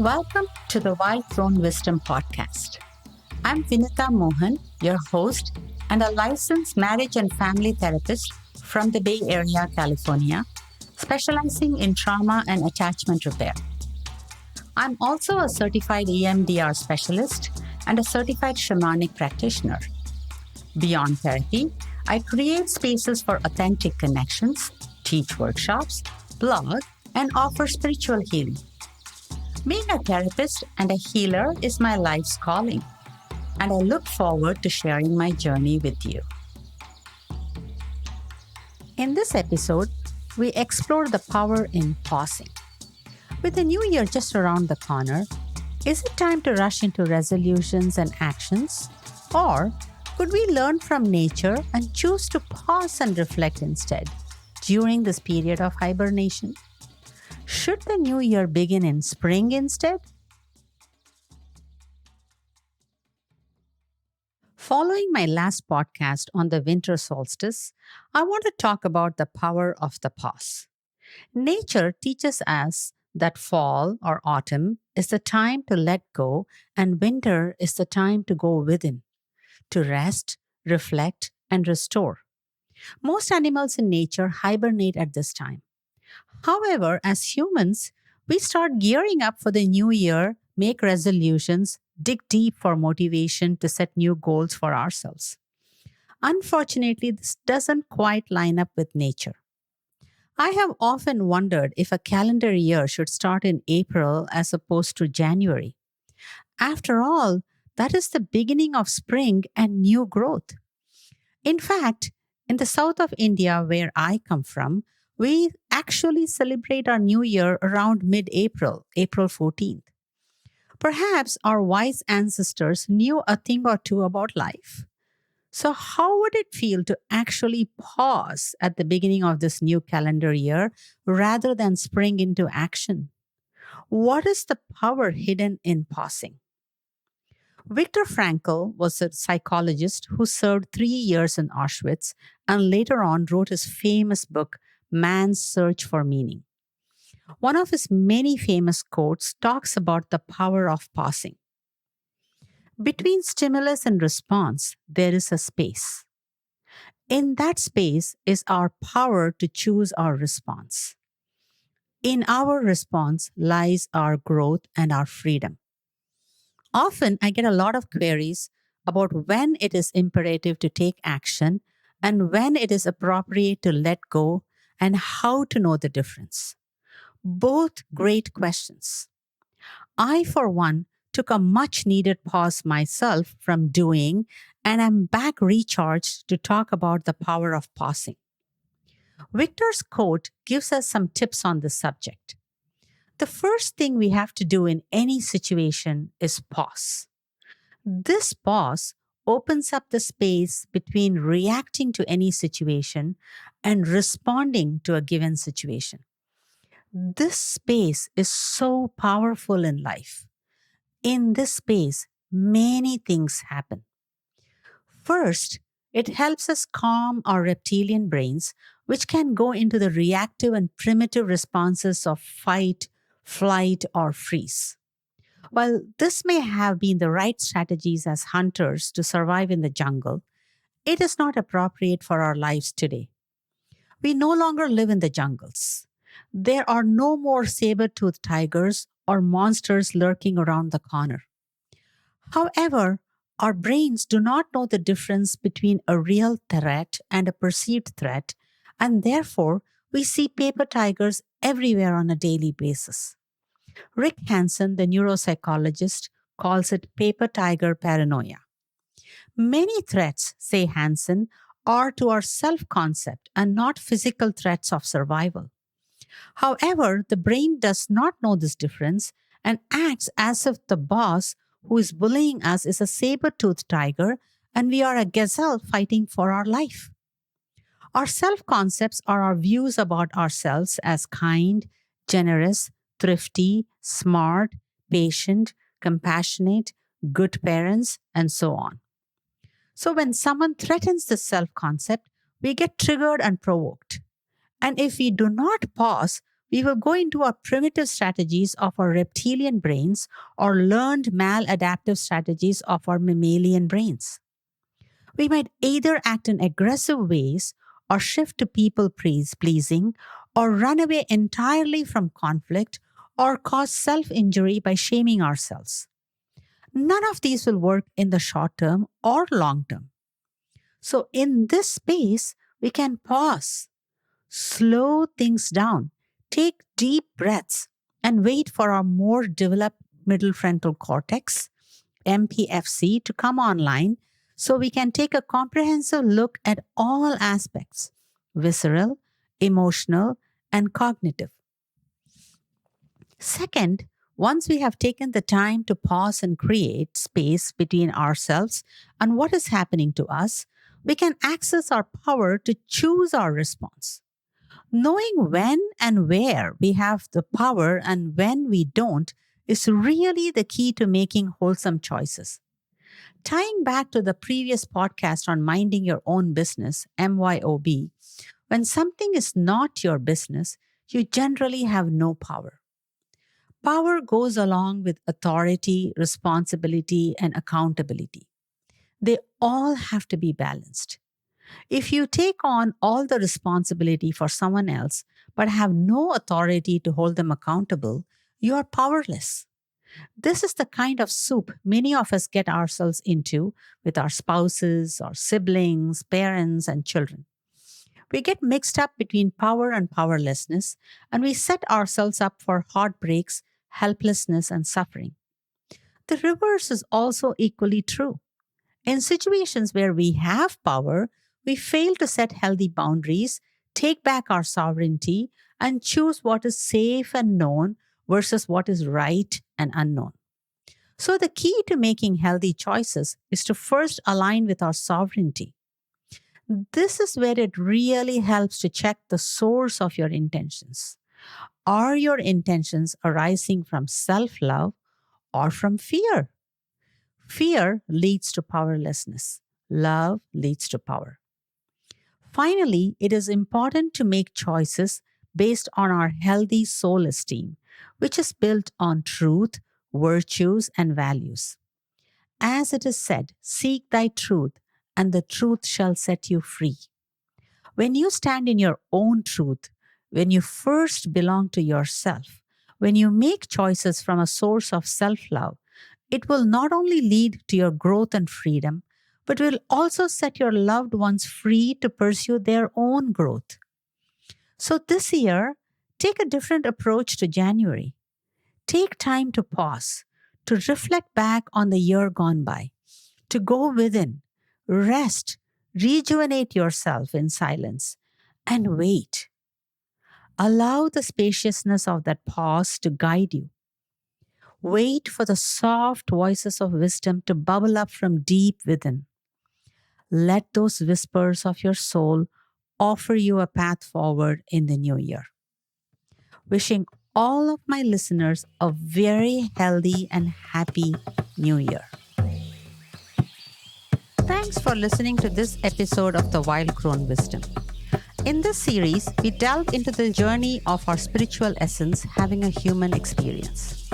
Welcome to the Wild Crone Wisdom podcast. I'm Vinutha Mohan, your host and a licensed marriage and family therapist from the Bay Area, California, specializing in trauma and attachment repair. I'm also a certified EMDR specialist and a certified shamanic practitioner. Beyond therapy, I create spaces for authentic connections, teach workshops, blog, and offer spiritual healing. Being a therapist and a healer is my life's calling, and I look forward to sharing my journey with you. In this episode, we explore the power in pausing. With the new year just around the corner, is it time to rush into resolutions and actions? Or could we learn from nature and choose to pause and reflect instead during this period of hibernation? Should the new year begin in spring instead? Following my last podcast on the winter solstice, I want to talk about the power of the pause. Nature teaches us that fall or autumn is the time to let go, and winter is the time to go within, to rest, reflect, and restore. Most animals in nature hibernate at this time. However, as humans, we start gearing up for the new year, make resolutions, dig deep for motivation to set new goals for ourselves. Unfortunately, this doesn't quite line up with nature. I have often wondered if a calendar year should start in April as opposed to January. After all, that is the beginning of spring and new growth. In fact, in the south of India, where I come from, we actually celebrate our new year around mid-April, April 14th. Perhaps our wise ancestors knew a thing or two about life. So, how would it feel to actually pause at the beginning of this new calendar year rather than spring into action? What is the power hidden in pausing? Viktor Frankl was a psychologist who served 3 years in Auschwitz and later on wrote his famous book, Man's Search for Meaning. One of his many famous quotes talks about the power of pausing. Between stimulus and response, there is a space. In that space is our power to choose our response. In our response lies our growth and our freedom. Often, I get a lot of queries about when it is imperative to take action and when it is appropriate to let go and how to know the difference. Both great questions. I, for one, took a much needed pause myself from doing, and I'm back recharged to talk about the power of pausing. Victor's quote gives us some tips on this subject. The first thing we have to do in any situation is pause. This pause opens up the space between reacting to any situation and responding to a given situation. This space is so powerful in life. In this space, many things happen. First, it helps us calm our reptilian brains, which can go into the reactive and primitive responses of fight, flight, or freeze. While this may have been the right strategies as hunters to survive in the jungle, it is not appropriate for our lives today. We no longer live in the jungles. There are no more saber-toothed tigers or monsters lurking around the corner. However, our brains do not know the difference between a real threat and a perceived threat, and therefore we see paper tigers everywhere on a daily basis. Rick Hansen, the neuropsychologist, calls it paper tiger paranoia. Many threats, say Hansen, are to our self-concept and not physical threats of survival. However, the brain does not know this difference and acts as if the boss who is bullying us is a saber-toothed tiger and we are a gazelle fighting for our life. Our self-concepts are our views about ourselves as kind, generous, thrifty, smart, patient, compassionate, good parents, and so on. So when someone threatens this self-concept, we get triggered and provoked. And if we do not pause, we will go into our primitive strategies of our reptilian brains or learned maladaptive strategies of our mammalian brains. We might either act in aggressive ways or shift to people pleasing or run away entirely from conflict or cause self injury by shaming ourselves. None of these will work in the short term or long term. So, in this space, we can pause, slow things down, take deep breaths, and wait for our more developed middle frontal cortex, MPFC, to come online so we can take a comprehensive look at all aspects: visceral, emotional, and cognitive. Second, once we have taken the time to pause and create space between ourselves and what is happening to us, we can access our power to choose our response. Knowing when and where we have the power and when we don't is really the key to making wholesome choices. Tying back to the previous podcast on minding your own business, MYOB, when something is not your business, you generally have no power. Power goes along with authority, responsibility, and accountability. They all have to be balanced. If you take on all the responsibility for someone else but have no authority to hold them accountable, you are powerless. This is the kind of soup many of us get ourselves into with our spouses, our siblings, parents, and children. We get mixed up between power and powerlessness, and we set ourselves up for heartbreaks, helplessness, and suffering. The reverse is also equally true. In situations where we have power, we fail to set healthy boundaries, take back our sovereignty, and choose what is safe and known versus what is right and unknown. So, the key to making healthy choices is to first align with our sovereignty. This is where it really helps to check the source of your intentions. Are your intentions arising from self love or from fear? Fear leads to powerlessness. Love leads to power. Finally, it is important to make choices based on our healthy soul esteem, which is built on truth, virtues, and values. As it is said, seek thy truth, and the truth shall set you free. When you stand in your own truth, when you first belong to yourself, when you make choices from a source of self love, it will not only lead to your growth and freedom, but will also set your loved ones free to pursue their own growth. So this year, take a different approach to January. Take time to pause, to reflect back on the year gone by, to go within, rest, rejuvenate yourself in silence, and wait. Allow the spaciousness of that pause to guide you. Wait for the soft voices of wisdom to bubble up from deep within. Let those whispers of your soul offer you a path forward in the new year. Wishing all of my listeners a very healthy and happy new year. Thanks for listening to this episode of the Wild Crone Wisdom. In this series, we delve into the journey of our spiritual essence having a human experience.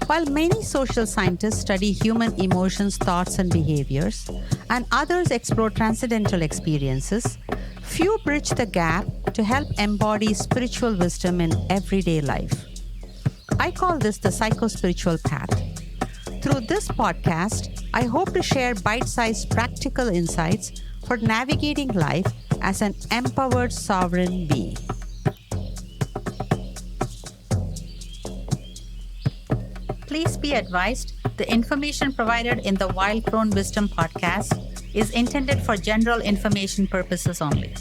While many social scientists study human emotions, thoughts, and behaviors, and others explore transcendental experiences, few bridge the gap to help embody spiritual wisdom in everyday life. I call this the psycho-spiritual path. Through this podcast, I hope to share bite-sized practical insights for navigating life as an empowered sovereign being. Please be advised, the information provided in the Wild Crone Wisdom podcast is intended for general information purposes only.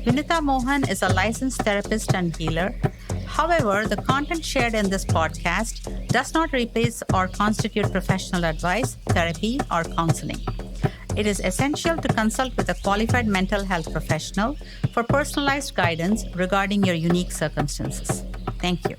Vinutha Mohan is a licensed therapist and healer. However, the content shared in this podcast does not replace or constitute professional advice, therapy, or counseling. It is essential to consult with a qualified mental health professional for personalized guidance regarding your unique circumstances. Thank you.